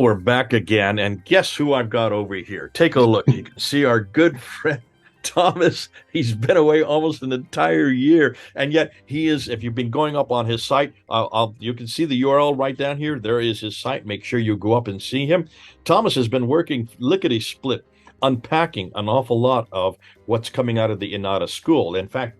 we're back again, and guess who I've got over here? Take a look. You can see our good friend Thomas. He's been away almost an entire year, and yet he is. If you've been going up on his site, you can see the URL right down here. There is his site. Make sure you go up and see him. Thomas has been working lickety split, unpacking an awful lot of what's coming out of the Inada school. In fact,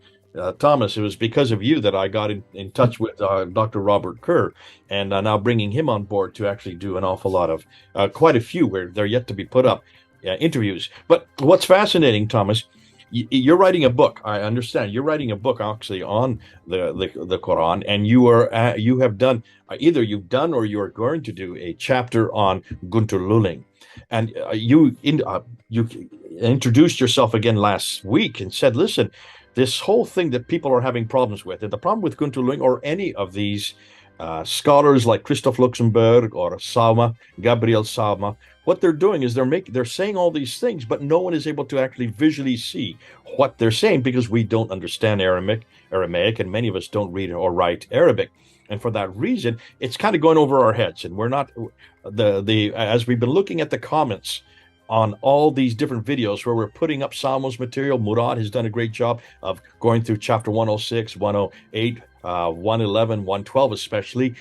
Thomas, it was because of you that I got in touch with Dr. Robert Kerr, and now bringing him on board to actually do an awful lot of, quite a few where they're yet to be put up, interviews. But what's fascinating, Thomas, you're writing a book. I understand you're writing a book actually on the Quran, and you have done either you've done or you are going to do a chapter on Guntur Luling, and you introduced yourself again last week and said, listen, this whole thing that people are having problems with, and the problem with Guntur Luling or any of these scholars like Christoph Luxemburg or Gabriel Salma, what they're doing is they're saying all these things, but no one is able to actually visually see what they're saying because we don't understand Aramaic, and many of us don't read or write Arabic. And for that reason, it's kind of going over our heads, and we're not as we've been looking at the comments on all these different videos where we're putting up Salmo's material. Murad has done a great job of going through chapter 106, 108, 111, 112 especially.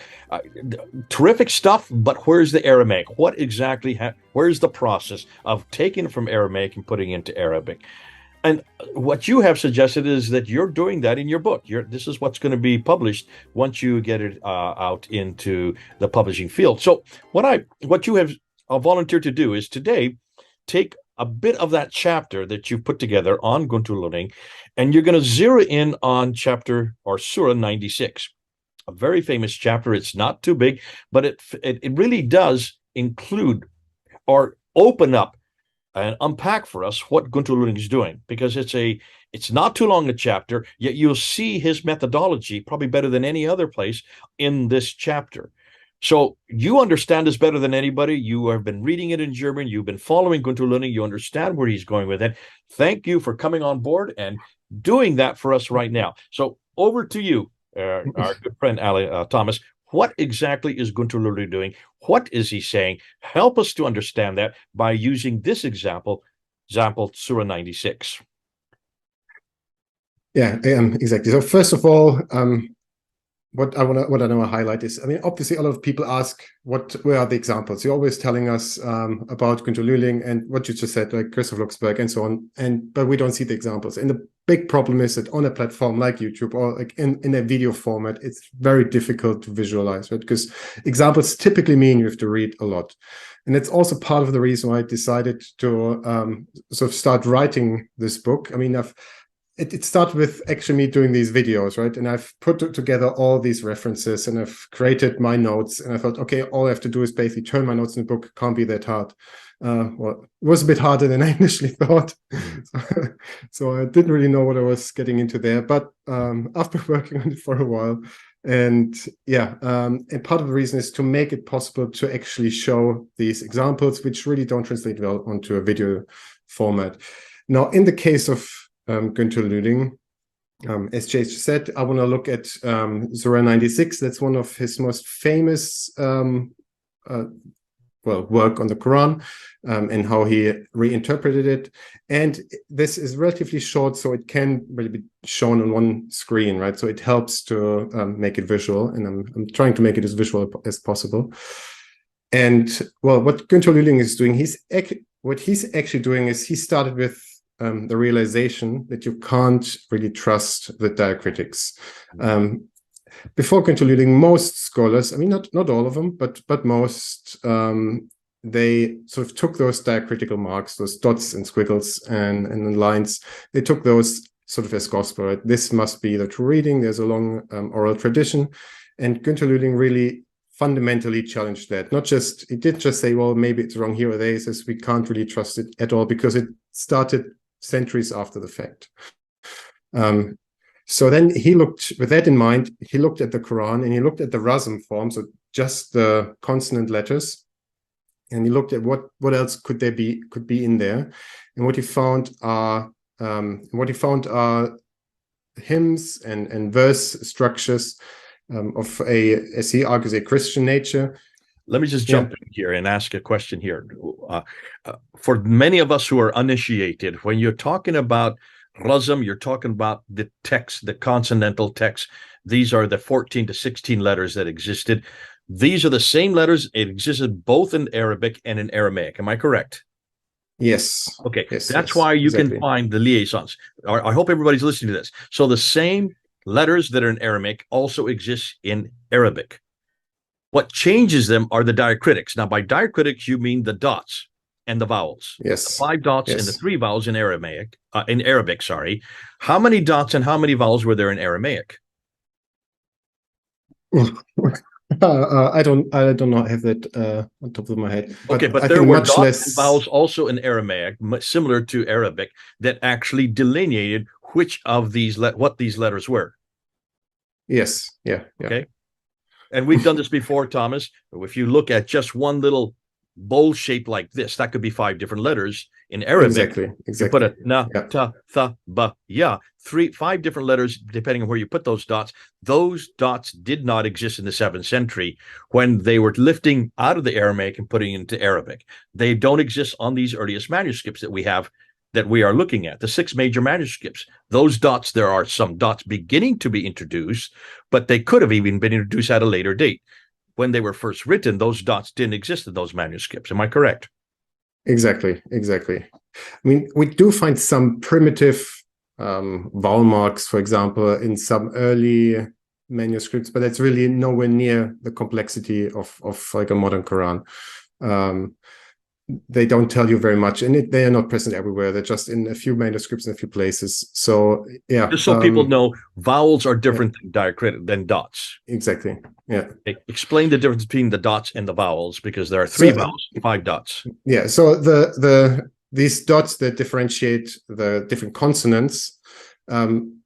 Terrific stuff, but where's the Aramaic? What exactly, where's the process of taking it from Aramaic and putting it into Arabic? And what you have suggested is that you're doing that in your book. This is what's going to be published once you get it out into the publishing field. So what you have volunteered to do is today take a bit of that chapter that you put together on Guntur Luling, and you're going to zero in on chapter or Surah 96, a very famous chapter. It's not too big, but it really does include or open up and unpack for us what Guntur Luling is doing, because it's not too long a chapter, yet you'll see his methodology probably better than any other place in this chapter. So you understand this better than anybody. You have been reading it in German. You've been following Guntur Luning. You understand where he's going with it. Thank you for coming on board and doing that for us right now. So over to you, our good friend Thomas. What exactly is Guntur Luling doing? What is he saying? Help us to understand that by using this example, Surah 96. Yeah, exactly. So first of all, what I want to highlight is, I mean, obviously a lot of people ask, where are the examples? You're always telling us about Guntur Luling and what you just said, like Christoph Luxemburg and so on, but we don't see the examples. And the big problem is that on a platform like YouTube or like in a video format, it's very difficult to visualize, right? Because examples typically mean you have to read a lot. And it's also part of the reason why I decided to sort of start writing this book. I mean, it started with actually me doing these videos, right? And I've put together all these references and I've created my notes. And I thought, okay, all I have to do is basically turn my notes in the book. It can't be that hard. Well, it was a bit harder than I initially thought. So I didn't really know what I was getting into there. But after working on it for a while, and part of the reason is to make it possible to actually show these examples, which really don't translate well onto a video format. Now, in the case of Guntur Luling, as Jay said, I want to look at Surah 96. That's one of his most famous work on the Quran, and how he reinterpreted it. And this is relatively short, so it can really be shown on one screen, right? So it helps to make it visual, and I'm trying to make it as visual as possible. And well, what Guntur Luling is doing, what he's actually doing is he started with the realization that you can't really trust the diacritics. Before Guntur Luling, most scholars, I mean, not all of them, but most, they sort of took those diacritical marks, those dots and squiggles and lines, they took those sort of as gospel, right? This must be the true reading. There's a long oral tradition. And Guntur Luling really fundamentally challenged that. He didn't just say, well, maybe it's wrong here or there. He says we can't really trust it at all because it started centuries after the fact. So then he looked, with that in mind, he looked at the Quran and he looked at the Razm form, so just the consonant letters, and he looked at what else could be in there. And what he found are hymns and verse structures of as he argues, a Christian nature. let me just Yeah. jump in here and ask a question here. For many of us who are uninitiated, when you're talking about Razm, you're talking about the text, the consonantal text. These are the 14 to 16 letters that existed. These are the same letters. It existed both in Arabic and in Aramaic. Am I correct? Yes. Okay, Yes. that's Yes. why you can Exactly. find the liaisons. I hope everybody's listening to this. So the same letters that are in Aramaic also exist in Arabic. What changes them are the diacritics. Now, by diacritics, you mean the dots and the vowels. The Yes. 5 dots and the Yes. 3 vowels in Aramaic, in Arabic, sorry. How many dots and how many vowels were there in Aramaic? I do not have that on top of my head, Okay, but but I there think were much dots and less. vowels also in Aramaic, similar to Arabic, that actually delineated which of these what these letters were. Yes. Yeah. Yeah. Okay. And we've done this before, Thomas. If you look at just one little bowl shape like this, that could be 5 different letters in Arabic. Exactly. You put Exactly. a na, Yeah. ta, tha, ba, ya, 5 different letters, depending on where you put those dots. Those dots did not exist in the 7th century when they were lifting out of the Aramaic and putting it into Arabic. They don't exist on these earliest manuscripts that we have, that we are looking at, the 6 major manuscripts. Those dots, there are some dots beginning to be introduced, but they could have even been introduced at a later date. When they were first written, those dots didn't exist in those manuscripts. Am I correct? Exactly. Exactly. I mean, we do find some primitive vowel marks, for example, in some early manuscripts, but that's really nowhere near the complexity of like a modern Quran. Um, they don't tell you very much, and they are not present everywhere. They're just in a few manuscripts in a few places. So yeah, Just so people know, vowels are yeah, different than dots. exactly. Yeah. Explain the difference between the dots and the vowels, because there are three So vowels, 5 dots. yeah, so the these dots that differentiate the different consonants, um,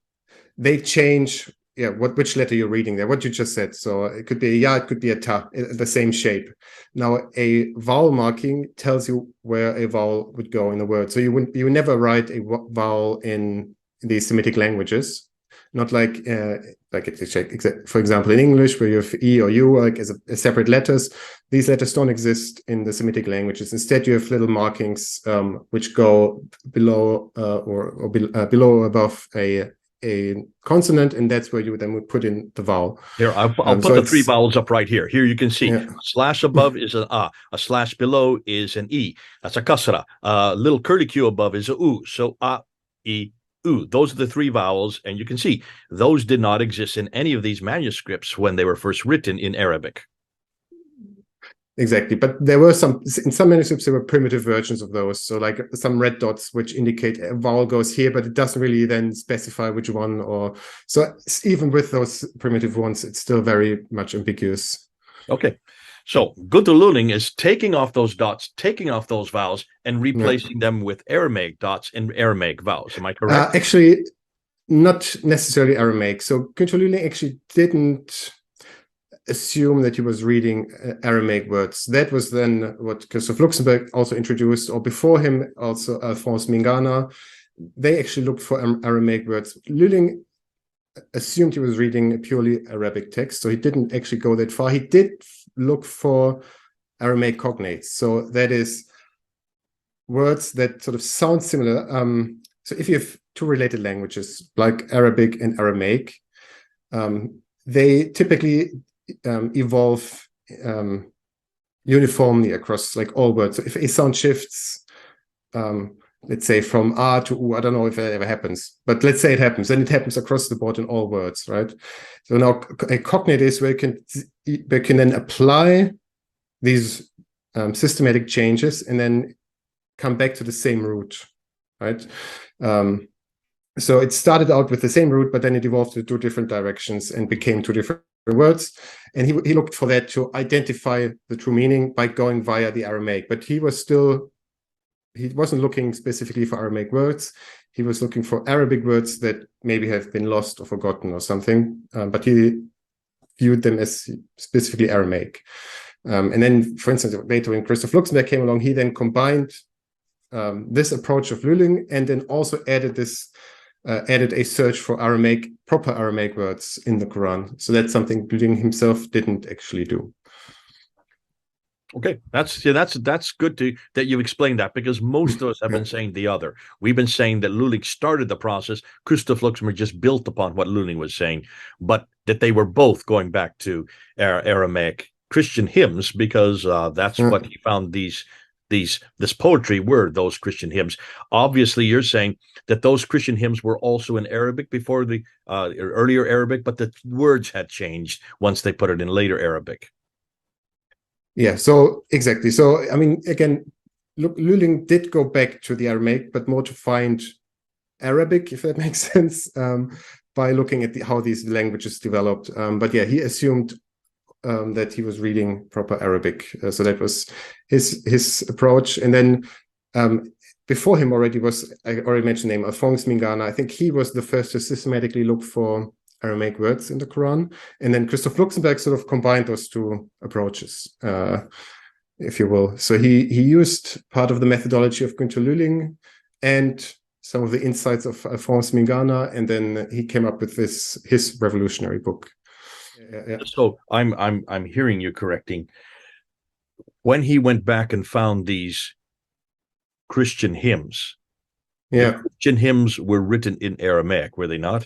they change. Yeah, which letter you're reading there? What you just said. So it could be a ya, it could be a ta, the same shape. Now a vowel marking tells you where a vowel would go in the word. So you would never write a vowel in the Semitic languages, not like for example in English where you have e or u like as separate letters. These letters don't exist in the Semitic languages. Instead, you have little markings which go below below or above a consonant, and that's where you then would put in the vowel. Here, I'll put So the three it's vowels up right here. Here you can see yeah, a slash above is an a slash below is an e. That's a kasra. A little curlicue above is a u. So e, u. Those are the 3 vowels, and you can see those did not exist in any of these manuscripts when they were first written in Arabic. exactly. But there were in some manuscripts there were primitive versions of those. So like some red dots which indicate a vowel goes here, but it doesn't really then specify which one. Or so even with those primitive ones, it's still very much ambiguous. Okay. So Gunther is taking off those dots, taking off those vowels, and Yeah. replacing them with Aramaic dots and Aramaic vowels. Am I correct? Actually, not necessarily Aramaic. So Günter actually didn't assume that he was reading Aramaic words. That was then what Christoph Luxemburg also introduced, or before him, also Alphonse Mingana. They actually looked for Aramaic words. Lülling assumed he was reading a purely Arabic text, so he didn't actually go that far. He did look for Aramaic cognates. So that is words that sort of sound similar. So if you have two related languages like Arabic and Aramaic, they typically evolve uniformly across like all words. So if a sound shifts, let's say from R to U, I don't know if that ever happens, but let's say it happens, and it happens across the board in all words, right? So now a cognate is where you can then apply these systematic changes and then come back to the same root, right? So it started out with the same root, but then it evolved to 2 different directions and became 2 different words. And he looked for that to identify the true meaning by going via the Aramaic. But he wasn't looking specifically for Aramaic words. He was looking for Arabic words that maybe have been lost or forgotten or something. But he viewed them as specifically Aramaic. And then, for instance, later when Christoph Luxemburg came along, he then combined this approach of Lülling and then also added a search for proper Aramaic words in the Quran. So that's something Lülling himself didn't actually do. Okay, that's good that you explained that, because most of us have been saying the other. We've been saying that Luling started the process. Christoph Luxemburg just built upon what Luling was saying, but that they were both going back to Aramaic Christian hymns, because that's Yeah. what he found this poetry were, those Christian hymns. Obviously, you're saying that those Christian hymns were also in Arabic before the earlier Arabic, but the words had changed once they put it in later Arabic. Yeah, so exactly. So, I mean, again, look, Luling did go back to the Aramaic, but more to find Arabic, if that makes sense, by looking at how these languages developed. But yeah, he assumed that he was reading proper Arabic. So that was his approach. And then before him already was, I already mentioned the name, Alphonse Mingana. I think he was the first to systematically look for Aramaic words in the Quran. And then Christoph Luxemburg sort of combined those two approaches, if you will. So he used part of the methodology of Günter Lüling and some of the insights of Alphonse Mingana, and then he came up with his revolutionary book. Yeah. So I'm hearing you correcting. When he went back and found these Christian hymns, the Yeah. Christian hymns were written in Aramaic, were they not?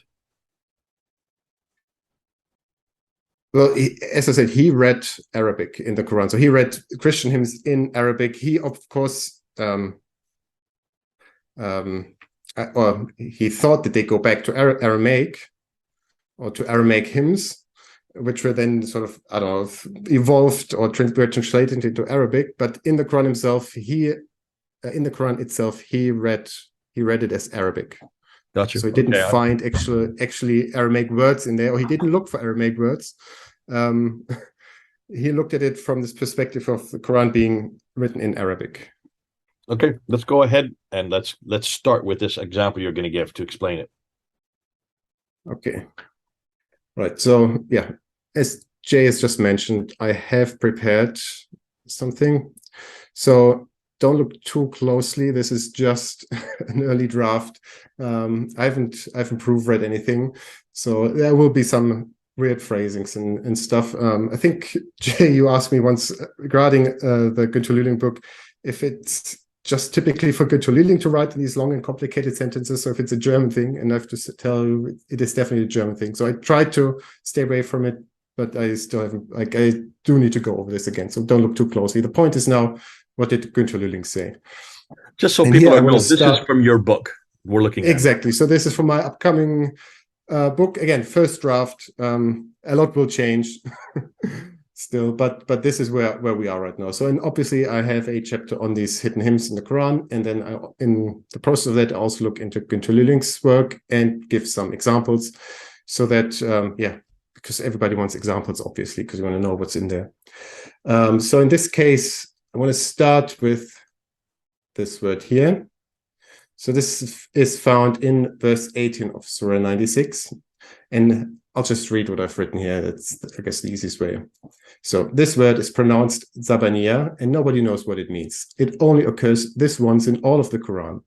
Well, as I said, he read Arabic in the Quran. So he read Christian hymns in Arabic. He, of course, or he thought that they go back to Aramaic or to Aramaic hymns, which were then sort of, I don't know, evolved or were translated into Arabic. But in the Quran himself, in the Quran itself, he read it as Arabic. Gotcha. So he didn't Okay. find actually Aramaic words in there, or he didn't look for Aramaic words. He looked at it from this perspective of the Quran being written in Arabic. Okay, let's go ahead and let's start with this example you're going to give to explain it. Okay. Right. So yeah, as Jay has just mentioned, I have prepared something. So don't look too closely. This is just an early draft. I haven't proofread anything, so there will be some weird phrasings and stuff. I think Jay, you asked me once regarding the Günter Lüling book if it's just typically for Günter Lüling to write these long and complicated sentences, so if it's a German thing, and I have to tell you, it is definitely a German thing. So I tried to stay away from it, but I still haven't. Like, I do need to go over this again, so don't look too closely. The point is now, what did Günter Lüling say? Just so And people here I know, want to this is start. from your book we're looking at. Exactly. So this is from my upcoming book. Again, first draft. A lot will change still, but this is where we are right now. So, and obviously I have a chapter on these hidden hymns in the Quran, and then in the process of that, I also look into Günter Lüling's work and give some examples, so that because everybody wants examples, obviously, because you want to know what's in there. So in this case, I want to start with this word here. So this is found in verse 18 of Surah 96. And I'll just read what I've written here. That's, I guess, the easiest way. So this word is pronounced Zabaniya, and nobody knows what it means. It only occurs this once in all of the Quran.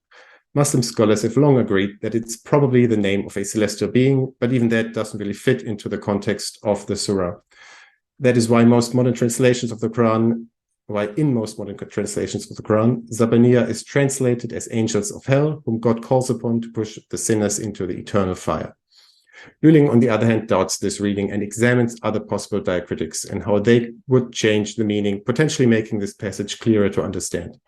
Muslim scholars have long agreed that it's probably the name of a celestial being, but even that doesn't really fit into the context of the surah. That is why in most modern translations of the Quran, Zabaniya is translated as angels of hell, whom God calls upon to push the sinners into the eternal fire. Lüling, on the other hand, doubts this reading and examines other possible diacritics and how they would change the meaning, potentially making this passage clearer to understand.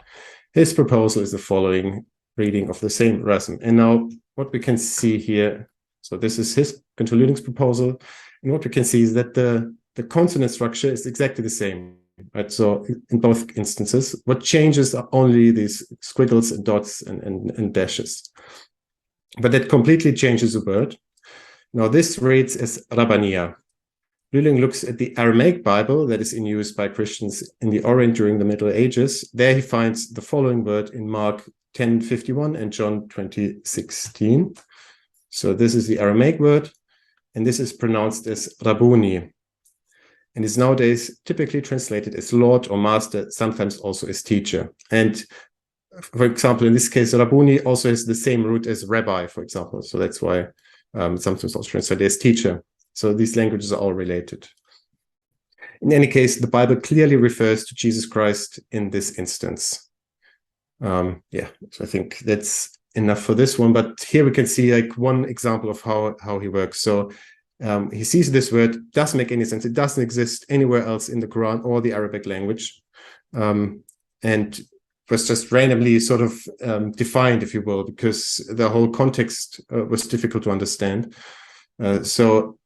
His proposal is the following reading of the same rasm. And now what we can see here, so this is Günter Lüling's proposal, and what we can see is that the consonant structure is exactly the same. Right, so in both instances, what changes are only these squiggles and dots and dashes. But that completely changes the word. Now this reads as Rabbaniya. Lüling looks at the Aramaic Bible that is in use by Christians in the Orient during the Middle Ages. There he finds the following word in Mark 10:51 and John 20:16. So this is the Aramaic word, and this is pronounced as Rabboni, and is nowadays typically translated as Lord or Master, sometimes also as teacher. And for example, in this case, Rabboni also has the same root as rabbi, for example. So that's why sometimes also translated as teacher. So these languages are all related. In any case, the Bible clearly refers to Jesus Christ in this instance. Yeah, so I think that's enough for this one. But here we can see like one example of how he works. So he sees this word, doesn't make any sense. It doesn't exist anywhere else in the Quran or the Arabic language. And was just randomly sort of defined, if you will, because the whole context was difficult to understand. So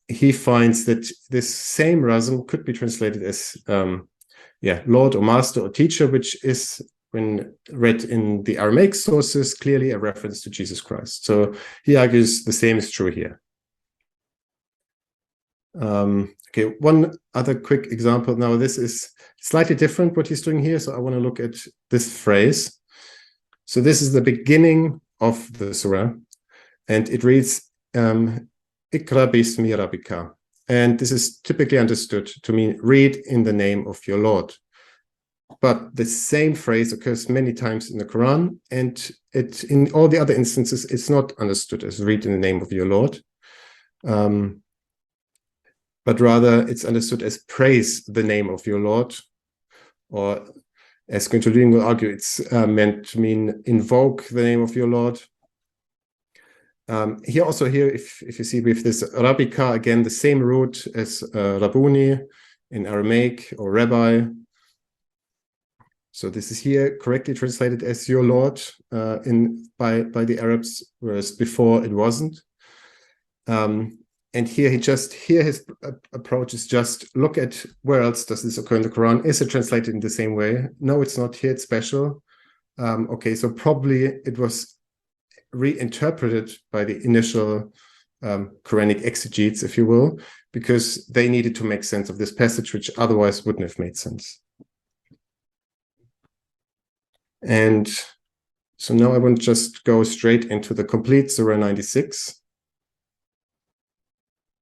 he finds that this same rasm could be translated as Lord or Master or Teacher, which is, when read in the Aramaic sources, clearly a reference to Jesus Christ. So he argues the same is true here. Okay, one other quick example. Now, this is slightly different what he's doing here. So I want to look at this phrase. So this is the beginning of the surah, and it reads, Ikra bismi rabbika. And this is typically understood to mean read in the name of your Lord. But the same phrase occurs many times in the Quran, and in all the other instances, it's not understood as read in the name of your Lord. But rather it's understood as praise the name of your Lord, or as Günther will argue, it's meant to mean invoke the name of your Lord. Here, if you see with this Rabbika, again, the same root as Rabbuni in Aramaic, or Rabbi. So this is here correctly translated as your Lord by the Arabs, whereas before it wasn't. And here his approach is just look at where else does this occur in the Quran. Is it translated in the same way? No, it's not here. It's special. Okay, so probably it was reinterpreted by the initial Quranic exegetes, if you will, because they needed to make sense of this passage, which otherwise wouldn't have made sense. And so now I want to just go straight into the complete Surah 96.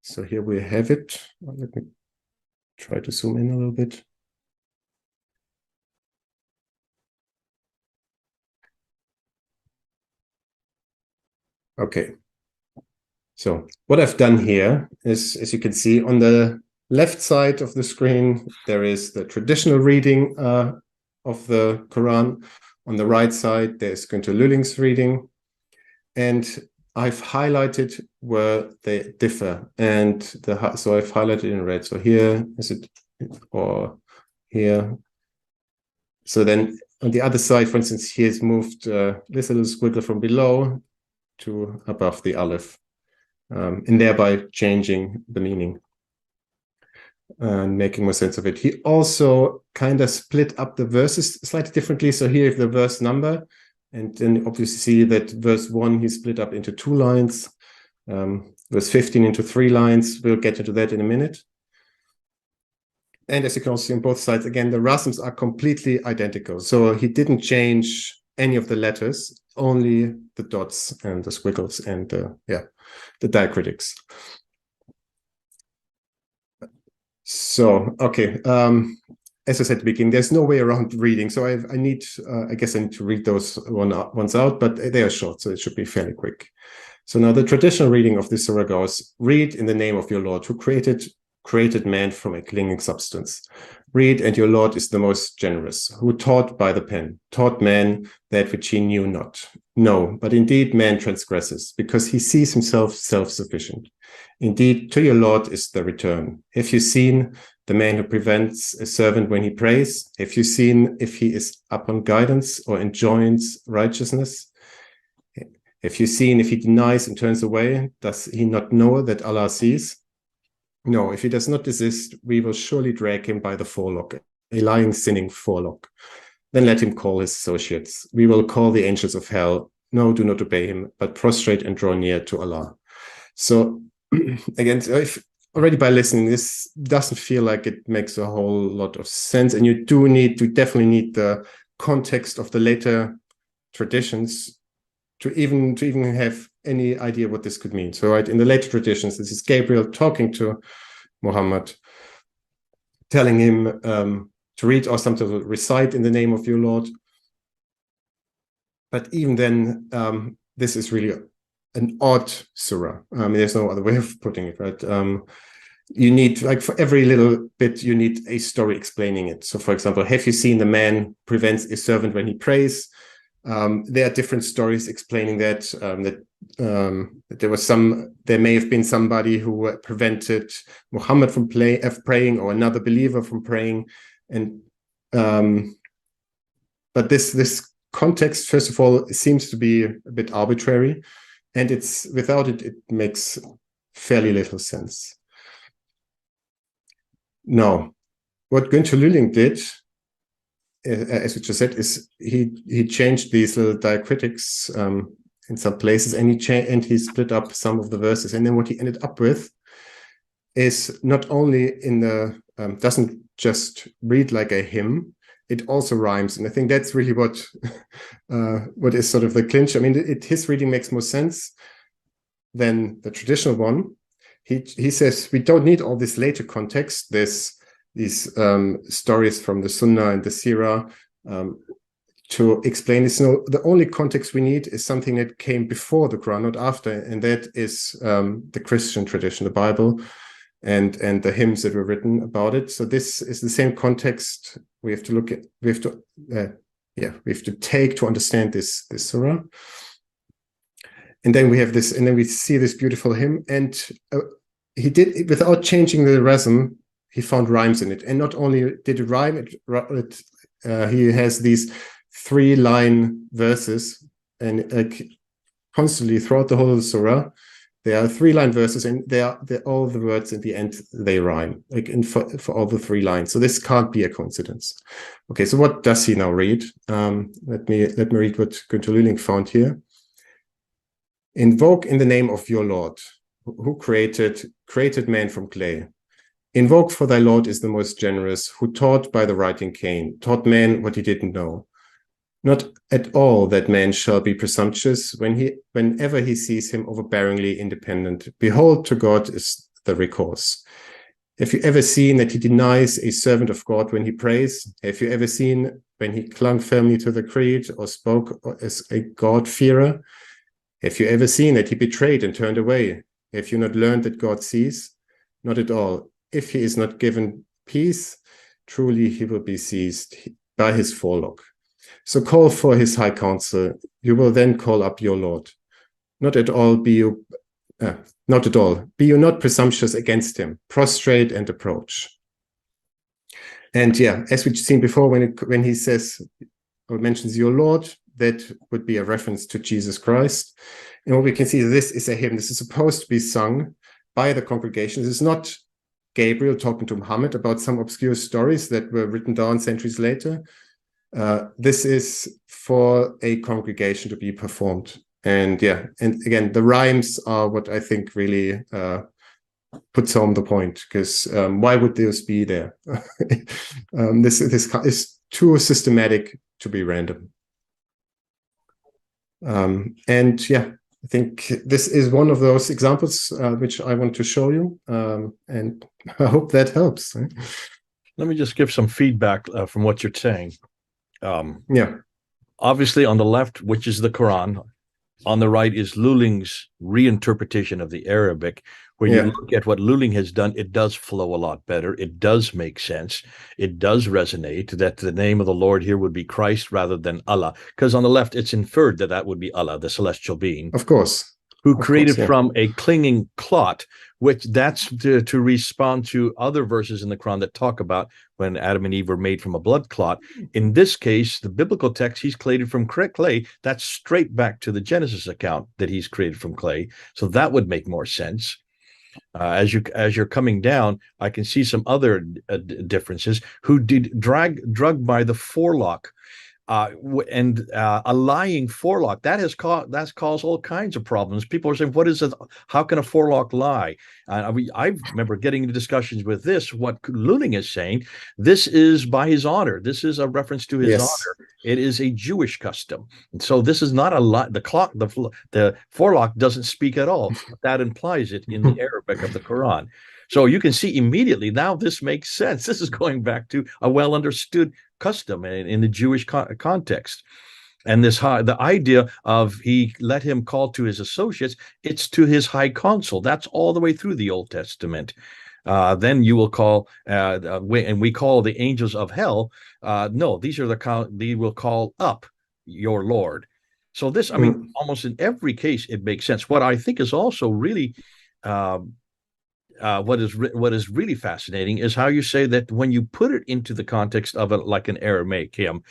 So here we have it. Let me try to zoom in a little bit. Okay. So what I've done here is, as you can see, on the left side of the screen, there is the traditional reading of the Quran. On the right side, there's Günther Lülling's reading. And I've highlighted where they differ, and so I've highlighted in red. So here is it, or here. So then on the other side, for instance, here's moved this little squiggle from below to above the aleph, and thereby changing the meaning and making more sense of it. He also kind of split up the verses slightly differently. So here is the verse number. And then obviously see that verse 1, he split up into 2 lines, verse 15 into 3 lines. We'll get into that in a minute. And as you can also see on both sides, again, the rasms are completely identical. So he didn't change any of the letters, only the dots and the squiggles and the diacritics. So, okay. As I said at the beginning, there's no way around reading. So I guess I need to read those ones out, but they are short, so it should be fairly quick. So now the traditional reading of this surah goes, read in the name of your Lord, who created man from a clinging substance. Read, and your Lord is the most generous, who taught by the pen, taught man that which he knew not. No, but indeed man transgresses, because he sees himself self-sufficient. Indeed, to your Lord is the return. Have you seen the man who prevents a servant when he prays? Have you seen if he is upon guidance or enjoins righteousness? Have you seen if he denies and turns away? Does he not know that Allah sees? No, if he does not desist, we will surely drag him by the forelock, a lying, sinning forelock. Then let him call his associates. We will call the angels of hell. No, do not obey him, but prostrate and draw near to Allah. So again, if already by listening, this doesn't feel like it makes a whole lot of sense. And you definitely need the context of the later traditions to even have any idea what this could mean. So right, in the later traditions, this is Gabriel talking to Muhammad, telling him to read or something to recite in the name of your Lord. But even then, this is really an odd surah. I mean, there's no other way of putting it, right? you need, like, for every little bit, you need a story explaining it. So, for example, have you seen the man prevents a servant when he prays? There are different stories explaining that there may have been somebody who prevented Muhammad from praying, or another believer from praying, and but this context, first of all, seems to be a bit arbitrary, and it's without it, it makes fairly little sense. Now, what Günther Lühling did, as we just said, is he changed these little diacritics in some places, and he split up some of the verses. And then what he ended up with is not only in the doesn't just read like a hymn, it also rhymes. And I think that's really what is sort of the clinch. I mean, his reading makes more sense than the traditional one. He says we don't need all this later context, these stories from the Sunnah and the Surah to explain this. No, the only context we need is something that came before the Quran, not after, and that is the Christian tradition, the Bible, and the hymns that were written about it. So this is the same context we have to look at. We have to take to understand this surah. And then we have this, and then we see this beautiful hymn, and he did it without changing the rhythm. He found rhymes in it, and not only did it rhyme, he has these 3-line verses, and constantly throughout the whole surah, there are 3-line verses, and they're all the words at the end, they rhyme, for all the 3 lines. So this can't be a coincidence. Okay, so what does he now read? Let me read what Günther Lühling found here. Invoke in the name of your Lord, who created man from clay. Invoke, for thy Lord is the most generous, who taught by the writing Cain, taught man what he didn't know. Not at all that man shall be presumptuous whenever he sees him overbearingly independent. Behold, to God is the recourse. Have you ever seen that he denies a servant of God when he prays? Have you ever seen when he clung firmly to the creed or spoke as a God-fearer? Have you ever seen that he betrayed and turned away? Have you not learned that God sees? Not at all. If he is not given peace, truly he will be seized by his forelock. So call for his high counsel. You will then call up your Lord. Not at all. Be you not presumptuous against him. Prostrate and approach. And yeah, as we've seen before, when he says or mentions your Lord, that would be a reference to Jesus Christ. And what we can see, this is a hymn. This is supposed to be sung by the congregation. This is not Gabriel talking to Muhammad about some obscure stories that were written down centuries later. This is for a congregation to be performed. And yeah, and again, the rhymes are what I think really puts home the point, because why would those be there? This is too systematic to be random. And yeah, I think this is one of those examples which I want to show you, and I hope that helps. Let me just give some feedback from what you're saying. Yeah. Obviously, on the left, which is the Quran, on the right is Luling's reinterpretation of the Arabic. When you look at what Lühling has done, it does flow a lot better. It does make sense. It does resonate that the name of the Lord here would be Christ rather than Allah. Because on the left, it's inferred that that would be Allah, the celestial being. Of course. Who created from a clinging clot, which that's to respond to other verses in the Quran that talk about when Adam and Eve were made from a blood clot. In this case, the biblical text, he's created from clay. That's straight back to the Genesis account that he's created from clay. So that would make more sense. As you're coming down, I can see some other differences. Who did drugged by the forelock. And a lying forelock that's caused all kinds of problems. People are saying, "What is it? How can a forelock lie?" I remember getting into discussions with this. What Lühling is saying, this is by his honor. This is a reference to his honor. It is a Jewish custom, and so this is not a lie. The forelock doesn't speak at all. That implies it in the Arabic of the Quran. So you can see immediately now this makes sense. This is going back to a well understood custom in the Jewish context. And the idea of he let him call to his associates, it's to his high council. That's all the way through the Old Testament. then you will call, and we call the angels of hell. No, these are they will call up your Lord. So this, I mean, Mm. almost in every case, it makes sense. What I think is also really, what is really fascinating is how you say that when you put it into the context of it, like an Aramaic hymn,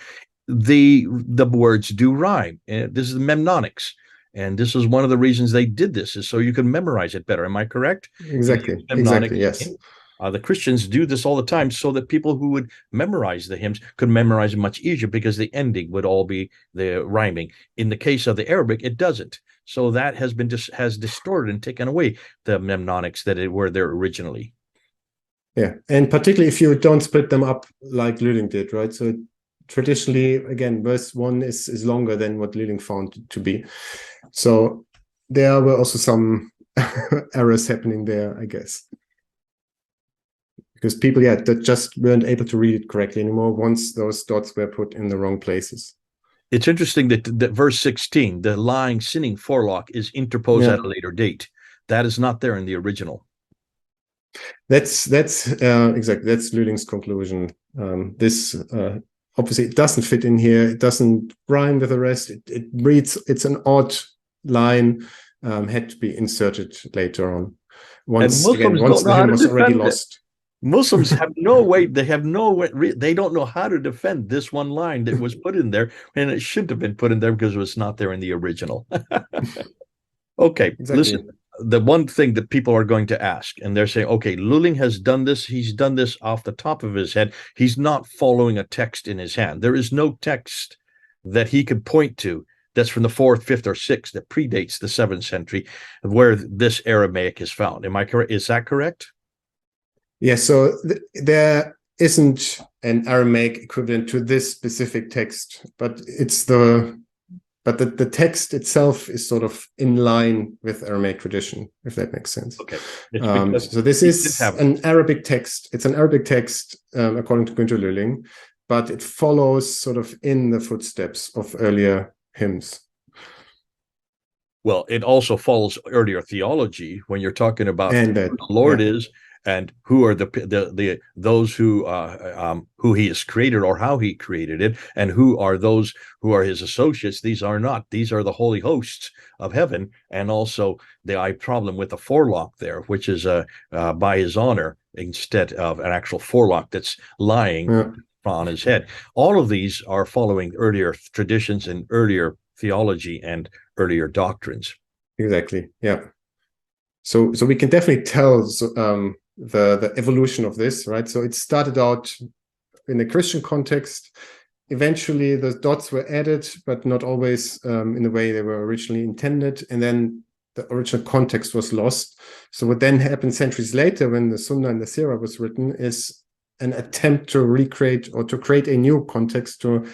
the words do rhyme. And this is the mnemonics. And this is one of the reasons they did this, is so you can memorize it better. Am I correct? They use Exactly, mnemonics. yes. The Christians do this all the time so that people who would memorize the hymns could memorize it much easier because the ending would all be the rhyming. In the case of the Arabic, it doesn't. So that has distorted and taken away the mnemonics that were there originally. Yeah, and particularly if you don't split them up like Lüling did, right? So traditionally, again, verse 1 is longer than what Lüling found to be. So there were also some errors happening there, I guess. Because people, yeah, that just weren't able to read it correctly anymore once those dots were put in the wrong places. It's interesting that verse 16, the lying, sinning forelock, is interposed Yeah. at a later date. That is not there in the original. That's exactly, that's Lüling's conclusion. This obviously it doesn't fit in here. It doesn't rhyme with the rest. It reads, it's an odd line, had to be inserted later on. And Once again, Muslims once don't know the how hymn to was already defend it. lost. Muslims have no way. They have no way. They don't know how to defend this one line that was put in there, and it shouldn't have been put in there because it was not there in the original. Okay, listen. Exactly. The one thing that people are going to ask, and they're saying, okay, Luling has done this. He's done this off the top of his head. He's not following a text in his hand. There is no text that he could point to that's from the 4th, 5th, or 6th that predates the 7th century where this Aramaic is found. Am I correct? Is that correct? Yeah, so there isn't an Aramaic equivalent to this specific text, but the text itself is sort of in line with Aramaic tradition, if that makes sense. Okay. It's so this is an Arabic text. It's an Arabic text according to Günter Lüling, but it follows sort of in the footsteps of earlier hymns. Well, it also follows earlier theology when you're talking about and that, who the Lord is and who are the those who he has created or how he created it, and who are those who are his associates. These are not. These are the holy hosts of heaven, and also the problem with the forelock there, which is by his honor instead of an actual forelock that's lying on his head. All of these are following earlier traditions and earlier theology and earlier doctrines. Exactly. Yeah. So we can definitely tell the evolution of this, right? So it started out in a Christian context. Eventually, the dots were added, but not always in the way they were originally intended. And then the original context was lost. So what then happened centuries later, when the Sunnah and the Surah was written, is an attempt to recreate or to create a new context to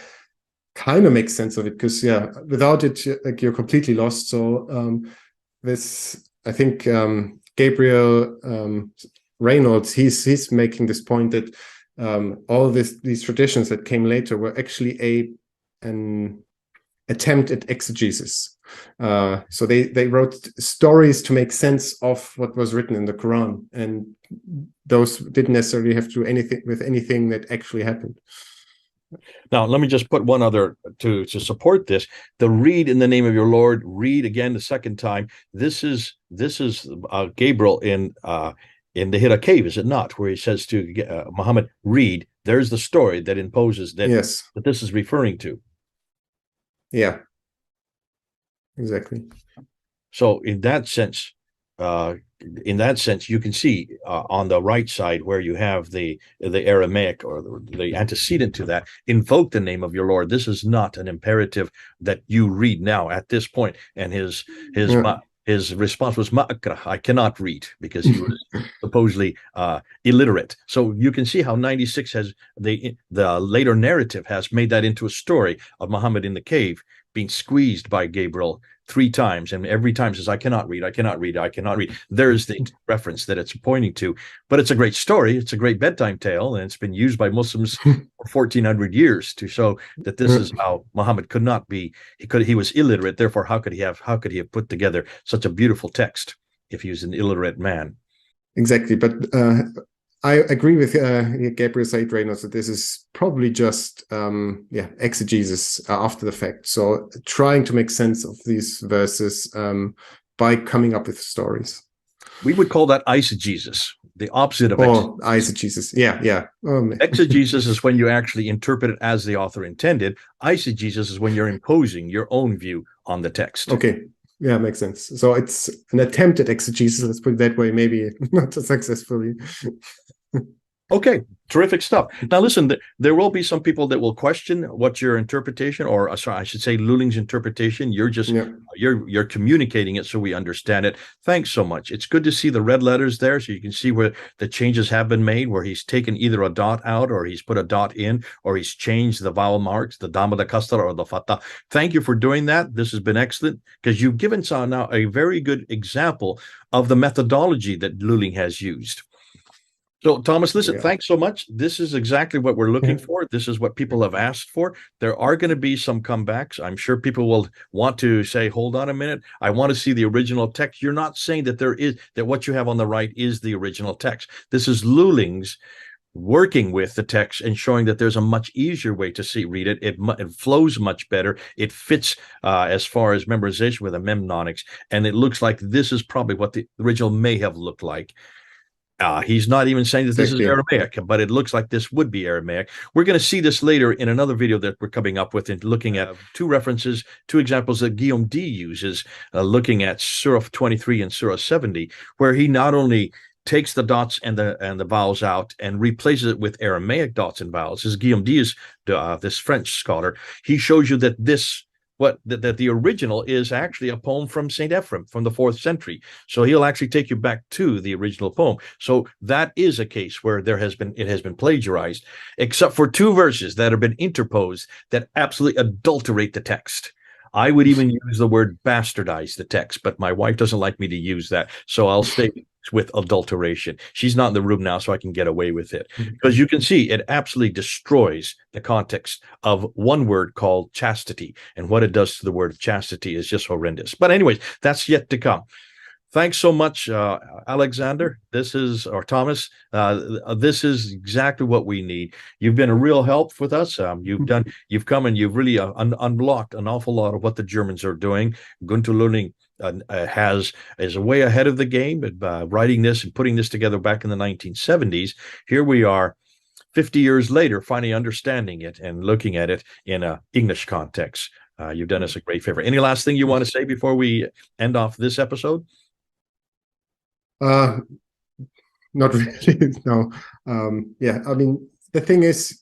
kind of make sense of it. Because without it, like, you're completely lost. So this, I think, Gabriel Reynolds, he's making this point that all these traditions that came later were actually an attempt at exegesis. So they wrote stories to make sense of what was written in the Quran, and those didn't necessarily have to do anything with anything that actually happened. Now, let me just put one other to support this. The read in the name of your Lord, read again the second time. This is Gabriel in the Hira cave, is it not? Where he says to Muhammad, read. There's the story that imposes that, yes, that this is referring to. Yeah, exactly. So in that sense, you can see on the right side where you have the Aramaic or the antecedent to that, invoke the name of your Lord. This is not an imperative that you read now at this point. And his response was ma'akrah, I cannot read, because he was supposedly illiterate. So you can see how 96 has the later narrative has made that into a story of Muhammad in the cave being squeezed by Gabriel 3 times, and every time says, I cannot read, I cannot read, I cannot read. There's the reference that it's pointing to. But it's a great story. It's a great bedtime tale, and it's been used by Muslims for 1,400 years to show that this is how Muhammad could not be. He was illiterate. Therefore, how could he have put together such a beautiful text if he was an illiterate man? Exactly, but I agree with Gabriel Said Reynolds that this is probably just exegesis after the fact. So trying to make sense of these verses by coming up with stories. We would call that eisegesis, the opposite of Oh, exegesis. eisegesis. Yeah, yeah. Oh, Exegesis is when you actually interpret it as the author intended. Eisegesis is when you're imposing your own view on the text. Okay. Yeah, makes sense. So it's an attempt at exegesis, let's put it that way, maybe not successfully. Okay, terrific stuff. Now, listen, there will be some people that will question what your interpretation, or sorry, I should say, Luling's interpretation. You're just you're communicating it so we understand it. Thanks so much. It's good to see the red letters there, so you can see where the changes have been made, where he's taken either a dot out, or he's put a dot in, or he's changed the vowel marks, the dama, the kasra, or the fatha. Thank you for doing that. This has been excellent because you've given now a very good example of the methodology that Luling has used. So, Thomas, listen, thanks so much. This is exactly what we're looking for. This is what people have asked for. There are going to be some comebacks. I'm sure people will want to say, hold on a minute. I want to see the original text. You're not saying that that what you have on the right is the original text. This is Luling's working with the text and showing that there's a much easier way to read it. It flows much better. It fits as far as memorization with the memnonics. And it looks like this is probably what the original may have looked like. He's not even saying that this is Aramaic, but it looks like this would be Aramaic. We're going to see this later in another video that we're coming up with and looking at two examples that Guillaume D uses, looking at Surah 23 and Surah 70, where he not only takes the dots and the vowels out and replaces it with Aramaic dots and vowels. As Guillaume D is this French scholar, he shows you that that the original is actually a poem from St. Ephrem from the 4th century. So he'll actually take you back to the original poem. So that is a case where it has been plagiarized, except for two verses that have been interposed that absolutely adulterate the text. I would even use the word bastardize the text, but my wife doesn't like me to use that. So I'll stay with adulteration. She's not in the room now, so I can get away with it. Because you can see it absolutely destroys the context of one word called chastity. And what it does to the word chastity is just horrendous. But anyways, that's yet to come. Thanks so much, Alexander. Thomas. This is exactly what we need. You've been a real help with us. You've come and you've really unblocked an awful lot of what the Germans are doing. Gunter Luling is way ahead of the game writing this and putting this together back in the 1970s. Here we are 50 years later, finally understanding it and looking at it in an English context. You've done us a great favor. Any last thing you want to say before we end off this episode? Not really, no. Yeah, I mean, the thing is,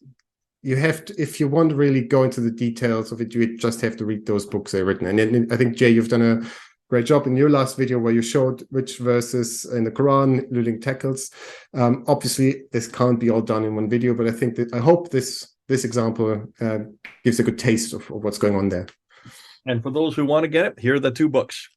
you have to, if you want to really go into the details of it, you just have to read those books they're written. And I think, Jay, you've done a great job in your last video where you showed which verses in the Quran Luling tackles. Obviously, this can't be all done in one video, but I hope this example gives a good taste of what's going on there. And for those who want to get it, here are the two books.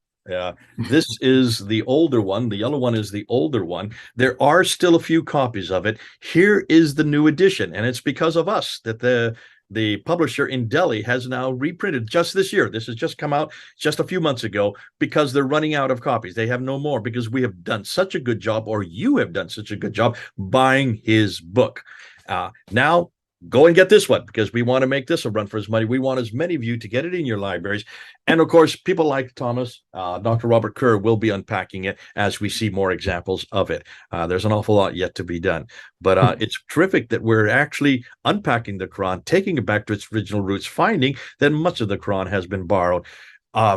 This is the older one. The yellow one is the older one. There are still a few copies of it. Here is the new edition, and it's because of us that the publisher in Delhi has now reprinted just this year. This has just come out just a few months ago because they're running out of copies. They have no more because we have done such a good job, or you have done such a good job buying his book. Now, go and get this one because we want to make this a run for his money. We want as many of you to get it in your libraries. And of course, people like Thomas, Dr. Robert Kerr will be unpacking it as we see more examples of it. There's an awful lot yet to be done. But it's terrific that we're actually unpacking the Quran, taking it back to its original roots, finding that much of the Quran has been borrowed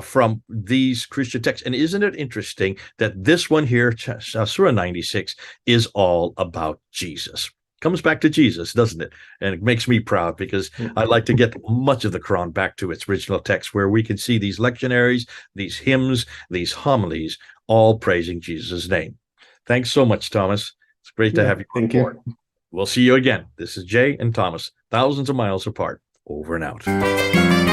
from these Christian texts. And isn't it interesting that this one here, Surah 96, is all about Jesus? Comes back to Jesus, doesn't it? And it makes me proud because I like to get much of the Quran back to its original text where we can see these lectionaries, these hymns, these homilies, all praising Jesus' name. Thanks so much, Thomas. It's great to have you on board. We'll see you again. This is Jay and Thomas, thousands of miles apart, over and out.